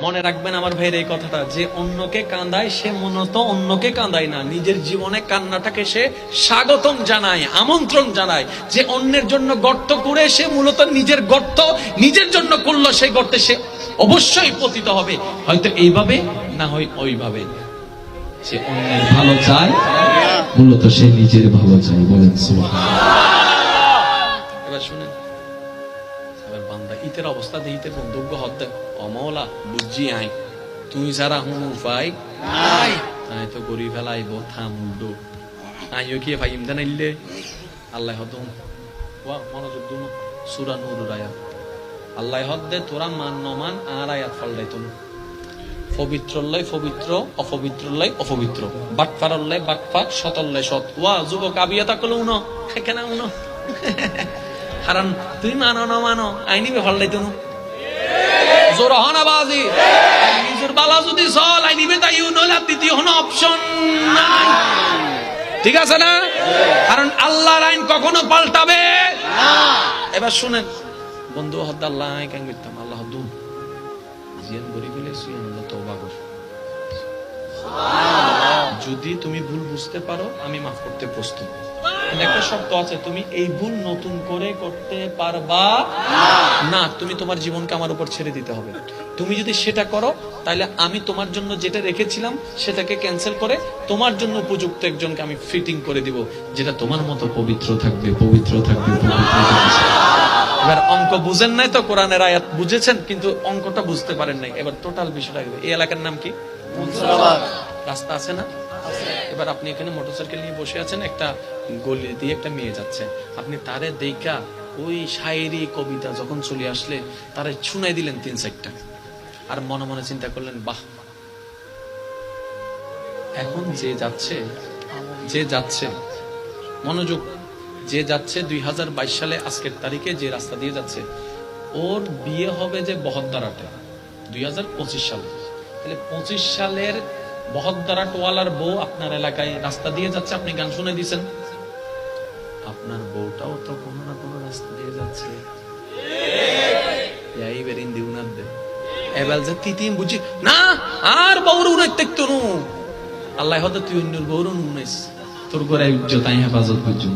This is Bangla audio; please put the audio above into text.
মনে রাখবেন আমার ভাইয়ের এই কথাটা, যে অন্যকে কাঁদায় সে মূলত অন্যকে কাঁদায় না, নিজের জীবনে কান্নাটাকে সে স্বাগতম জানায়, আমন্ত্রণ জানায়। যে অন্যের জন্য গর্ত করে সে মূলত নিজের গর্ত নিজের জন্য করলো, সেই গর্তে সে অবশ্যই পতিত হবে, হয়তো এইভাবে না হয় ওইভাবে। যে অন্যের ভালো চায় মূলত সে নিজের ভালো চায়। বলেন সুবহানাল্লাহ। এবার শুনেন, এবার বান্দা ইতের অবস্থা দিয়ে ইতের বন্ধুজ্ঞ হতে অমলা বুঝি আই তুই যারা হুন উপায় নাই, তাই তো গরি ফেলাইব থামুন্ডু আইও কি ভাই ইমদান আইলে আল্লাহ হদম ওয়া মনোযোগ দুন সূরা নূর আয়াত আল্লাহ হদে তোরা মান নমান আর আয়াত ফলদাই তুমি পবিত্রল্লাই পবিত্র, অপবিত্রল্লাই অপবিত্র, বাটফারল্লাই বাটফার, সতল্লাই সৎ। ওয়া যুবক আবিয়াতা কল উনো কেনা উনো কারণ তুই মানো না মানো আইনিবে ফলদাই তুমি জোর হনা বাজি নিজের বালা যদি চল আইনিবে তাই নইলে দ্বিতীয় কোনো অপশন নাই। ঠিক আছে না? কারণ আল্লাহর আইন কখনো পাল্টাবে না। এবার শুনেন বন্ধু হদ্দা আল্লাহ কেন করতাম আল্লাহ হদ্দুন জিয়ান গরি ফেলে সুয়ান তওবা কর। যদি তুমি ভুল বুঝতে পারো আমি মাফ করতে প্রস্তুত। একটা শর্ত আছে, তুমি এই ভুল নতুন করে করতে পারবা না, তুমি তোমার জীবনকে আমার উপর ছেড়ে দিতে হবে। তুমি যদি সেটা করো তাহলে আমি তোমার জন্য যেটা রেখেছিলাম সেটাকে ক্যান্সেল করে তোমার জন্য উপযুক্ত একজনকে আমি ফিটিং করে দিব, যেটা তোমার মতো পবিত্র থাকবে, পবিত্র থাকবে, পবিত্র থাকবে। এবার অঙ্ক বুঝেন নাই তো, কোরআনের আয়াত বুঝেছেন কিন্তু অঙ্কটা বুঝতে পারেন নাই। এবার টোটাল বিষয়টা এই এলাকার নাম কি? রাস্তা আছে না? এবার আপনি এখানে মোটরসাইকেল নিয়ে বসে আছেন, একটা গলি দিয়ে একটা মেয়ে যাচ্ছে, আপনি তারে দেখা ওই শায়েরি কবিতা যখন চলে আসলে তারে শুনাই দিলেন 3-4টা, আর মনে মনে চিন্তা করলেন বাহ, এখন যে যাচ্ছে মনোযোগ, যে যাচ্ছে 2022 সালে আজকের তারিখে যে রাস্তা দিয়ে যাচ্ছে, ওর বিয়ে হবে যে বহদ্দারাটে 2025 সালে, তাহলে 25 সালের বহদ্দারাটওয়ালার বউ আপনার এলাকায় রাস্তা দিয়ে যাচ্ছে, আপনি গান শুনে দিয়েছেন, আপনার বউটাও তো কোনো না কোনো রাস্তা দিয়ে যাচ্ছে। এবার যে তিতিম বুঝি না আর বউর উনাইতে তনু আল্লাহ হয়তো তুই অন্য বউর উনাইস তোর ঘরে ইজ্জত আই হেফাজত বুঝুন।